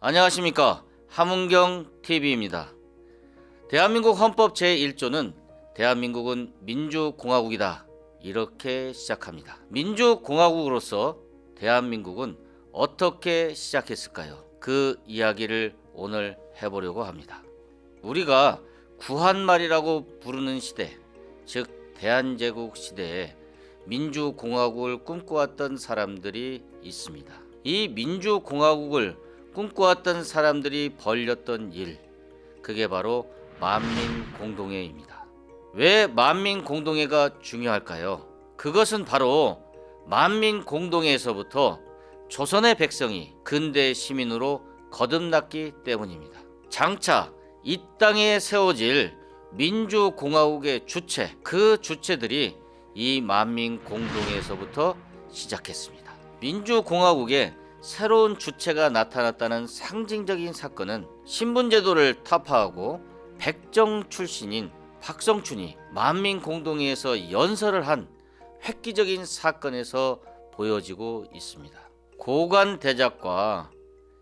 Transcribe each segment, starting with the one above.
안녕하십니까. 함은경TV입니다. 대한민국 헌법 제1조는 대한민국은 민주공화국이다, 이렇게 시작합니다. 민주공화국으로서 대한민국은 어떻게 시작했을까요? 그 이야기를 오늘 해보려고 합니다. 우리가 구한말이라고 부르는 시대, 즉 대한제국 시대에 민주공화국을 꿈꿔왔던 사람들이 있습니다. 이 민주공화국을 꿈꿔왔던 사람들이 벌였던 일, 그게 바로 만민공동회입니다. 왜 만민공동회가 중요할까요? 그것은 바로 만민공동회에서부터 조선의 백성이 근대 시민으로 거듭났기 때문입니다. 장차 이 땅에 세워질 민주공화국의 주체, 그 주체들이 이 만민공동회에서부터 시작했습니다. 민주공화국의 새로운 주체가 나타났다는 상징적인 사건은 신분제도를 타파하고 백정 출신인 박성춘이 만민공동회에서 연설을 한 획기적인 사건에서 보여지고 있습니다. 고관대작과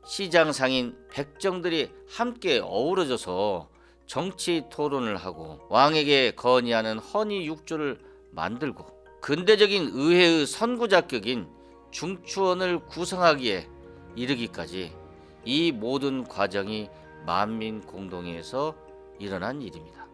시장상인 백정들이 함께 어우러져서 정치 토론을 하고 왕에게 건의하는 헌의 육조를 만들고 근대적인 의회의 선구 자격인 중추원을 구성하기에 이르기까지 이 모든 과정이 만민공동회에서 일어난 일입니다.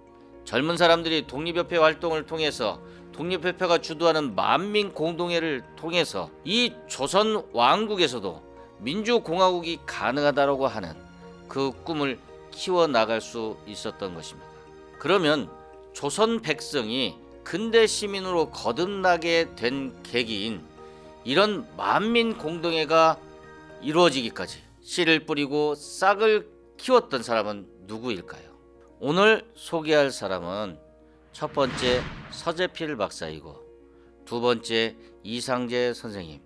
젊은 사람들이 독립협회 활동을 통해서 독립협회가 주도하는 만민공동회를 통해서 이 조선 왕국에서도 민주공화국이 가능하다고 하는 그 꿈을 키워나갈 수 있었던 것입니다. 그러면 조선 백성이 근대 시민으로 거듭나게 된 계기인 이런 만민공동회가 이루어지기까지 씨를 뿌리고 싹을 키웠던 사람은 누구일까요? 오늘 소개할 사람은 첫 번째 서재필 박사이고, 두 번째 이상재 선생님,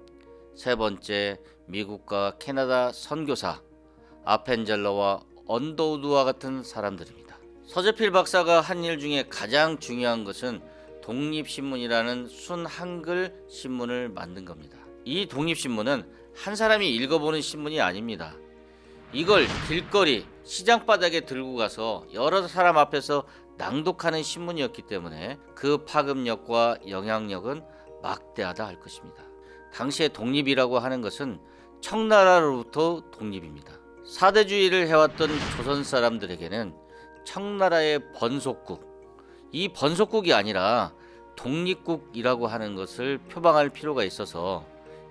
세 번째 미국과 캐나다 선교사 아펜젤러와 언더우드와 같은 사람들입니다. 서재필 박사가 한 일 중에 가장 중요한 것은 독립신문이라는 순한글 신문을 만든 겁니다. 이 독립신문은 한 사람이 읽어보는 신문이 아닙니다. 이걸 길거리, 시장바닥에 들고 가서 여러 사람 앞에서 낭독하는 신문이었기 때문에 그 파급력과 영향력은 막대하다 할 것입니다. 당시의 독립이라고 하는 것은 청나라로부터 독립입니다. 사대주의를 해왔던 조선 사람들에게는 청나라의 번속국, 이 번속국이 아니라 독립국이라고 하는 것을 표방할 필요가 있어서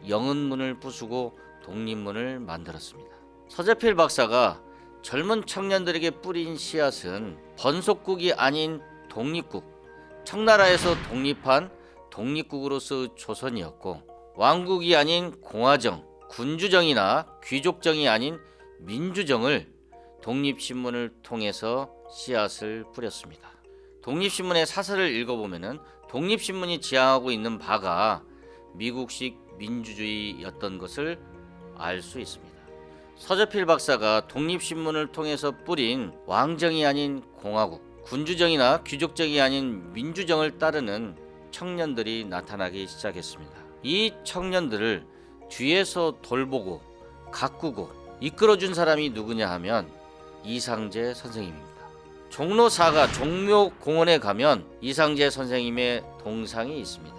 영은문을 부수고 독립문을 만들었습니다. 서재필 박사가 젊은 청년들에게 뿌린 씨앗은 번속국이 아닌 독립국, 청나라에서 독립한 독립국으로서 조선이었고, 왕국이 아닌 공화정, 군주정이나 귀족정이 아닌 민주정을 독립신문을 통해서 씨앗을 뿌렸습니다. 독립신문의 사설을 읽어보면 독립신문이 지향하고 있는 바가 미국식 민주주의였던 것을 알 수 있습니다. 서재필 박사가 독립신문을 통해서 뿌린 왕정이 아닌 공화국, 군주정이나 귀족정이 아닌 민주정을 따르는 청년들이 나타나기 시작했습니다. 이 청년들을 뒤에서 돌보고 가꾸고 이끌어준 사람이 누구냐 하면 이상재 선생님입니다. 종로 4가 종묘공원에 가면 이상재 선생님의 동상이 있습니다.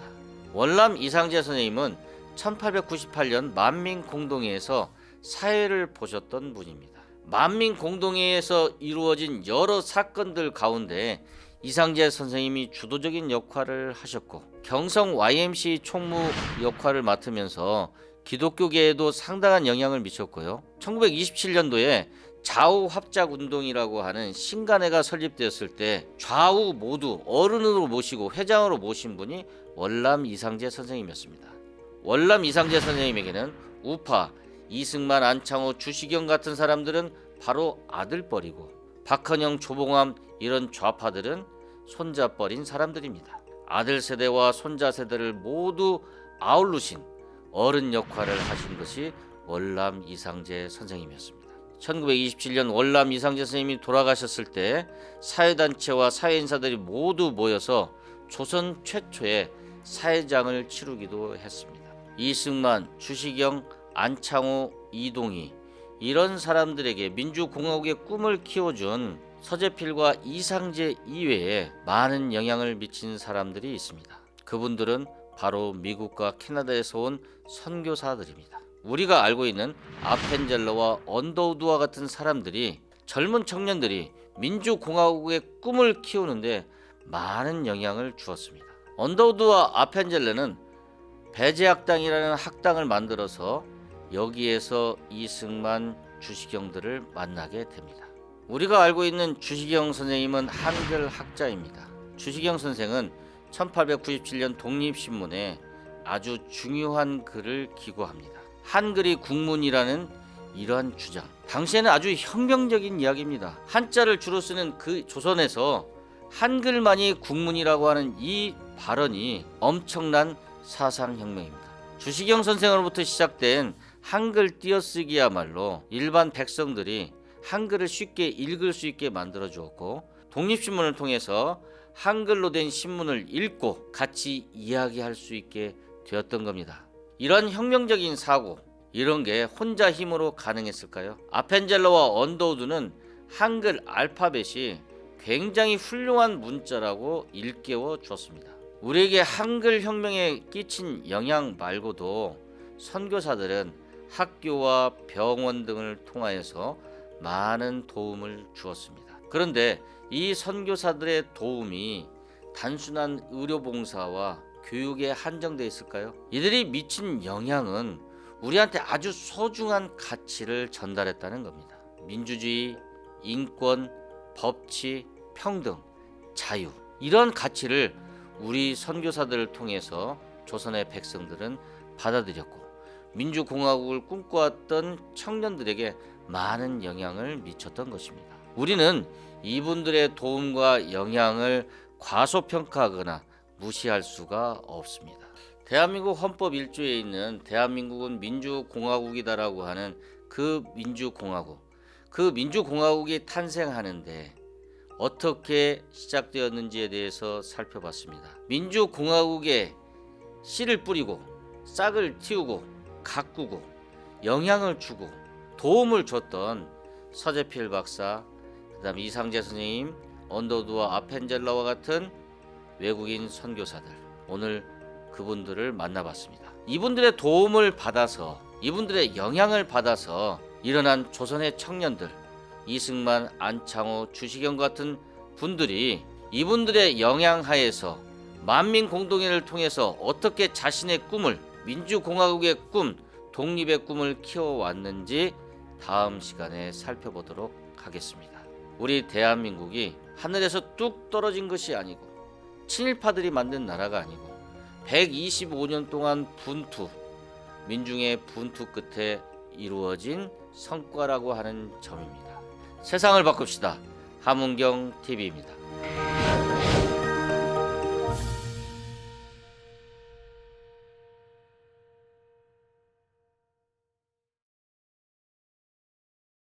월남 이상재 선생님은 1898년 만민공동회에서 사회를 보셨던 분입니다. 만민공동회에서 이루어진 여러 사건들 가운데 이상재 선생님이 주도적인 역할을 하셨고, 경성 YMC 총무 역할을 맡으면서 기독교계에도 상당한 영향을 미쳤고요. 1927년도에 좌우 합작운동이라고 하는 신간회가 설립되었을 때 좌우 모두 어른으로 모시고 회장으로 모신 분이 월남 이상재 선생님이었습니다. 월남 이상재 선생님에게는 우파, 이승만, 안창호, 주시경 같은 사람들은 바로 아들뻘이고, 박헌영, 조봉암 이런 좌파들은 손자뻘인 사람들입니다. 아들 세대와 손자 세대를 모두 아울르신 어른 역할을 하신 것이 월남 이상재 선생님이었습니다. 1927년 월남 이상재 선생님이 돌아가셨을 때 사회단체와 사회인사들이 모두 모여서 조선 최초의 사회장을 치르기도 했습니다. 이승만, 주시경, 안창호, 이동희 이런 사람들에게 민주공화국의 꿈을 키워준 서재필과 이상재 이외에 많은 영향을 미친 사람들이 있습니다. 그분들은 바로 미국과 캐나다에서 온 선교사들입니다. 우리가 알고 있는 아펜젤러와 언더우드와 같은 사람들이, 젊은 청년들이 민주공화국의 꿈을 키우는데 많은 영향을 주었습니다. 언더우드와 아펜젤러는 배제학당이라는 학당을 만들어서 여기에서 이승만, 주시경들을 만나게 됩니다. 우리가 알고 있는 주시경 선생님은 한글 학자입니다. 주시경 선생은 1897년 독립신문에 아주 중요한 글을 기고합니다. 한글이 국문이라는 이러한 주장, 당시에는 아주 혁명적인 이야기입니다. 한자를 주로 쓰는 그 조선에서 한글만이 국문이라고 하는 이 발언이 엄청난 사상혁명입니다. 주시경 선생으로부터 시작된 한글 띄어쓰기야말로 일반 백성들이 한글을 쉽게 읽을 수 있게 만들어 주었고, 독립신문을 통해서 한글로 된 신문을 읽고 같이 이야기할 수 있게 되었던 겁니다. 이런 혁명적인 사고, 이런 게 혼자 힘으로 가능했을까요? 아펜젤러와 언더우드는 한글 알파벳이 굉장히 훌륭한 문자라고 일깨워 주었습니다. 우리에게 한글 혁명에 끼친 영향 말고도 선교사들은 학교와 병원 등을 통하여서 많은 도움을 주었습니다. 그런데 이 선교사들의 도움이 단순한 의료봉사와 교육에 한정되어 있을까요? 이들이 미친 영향은 우리한테 아주 소중한 가치를 전달했다는 겁니다. 민주주의, 인권, 법치, 평등, 자유, 이런 가치를 우리 선교사들을 통해서 조선의 백성들은 받아들였고, 민주공화국을 꿈꿔왔던 청년들에게 많은 영향을 미쳤던 것입니다. 우리는 이분들의 도움과 영향을 과소평가하거나 무시할 수가 없습니다. 대한민국 헌법 1조에 있는 대한민국은 민주공화국이다라고 하는 그 민주공화국이 탄생하는데 어떻게 시작되었는지에 대해서 살펴봤습니다. 민주공화국에 씨를 뿌리고 싹을 틔우고 가꾸고 영향을 주고 도움을 줬던 서재필 박사, 그다음 이상재 선생님, 언더우드와 아펜젤러와 같은 외국인 선교사들, 오늘 그분들을 만나봤습니다. 이분들의 도움을 받아서, 이분들의 영향을 받아서 일어난 조선의 청년들, 이승만, 안창호, 주시경 같은 분들이 이분들의 영향하에서 만민공동회를 통해서 어떻게 자신의 꿈을, 민주공화국의 꿈, 독립의 꿈을 키워왔는지 다음 시간에 살펴보도록 하겠습니다. 우리 대한민국이 하늘에서 뚝 떨어진 것이 아니고 친일파들이 만든 나라가 아니고 125년 동안 민중의 분투 끝에 이루어진 성과라고 하는 점입니다. 세상을 바꿉시다. 함은경 TV입니다.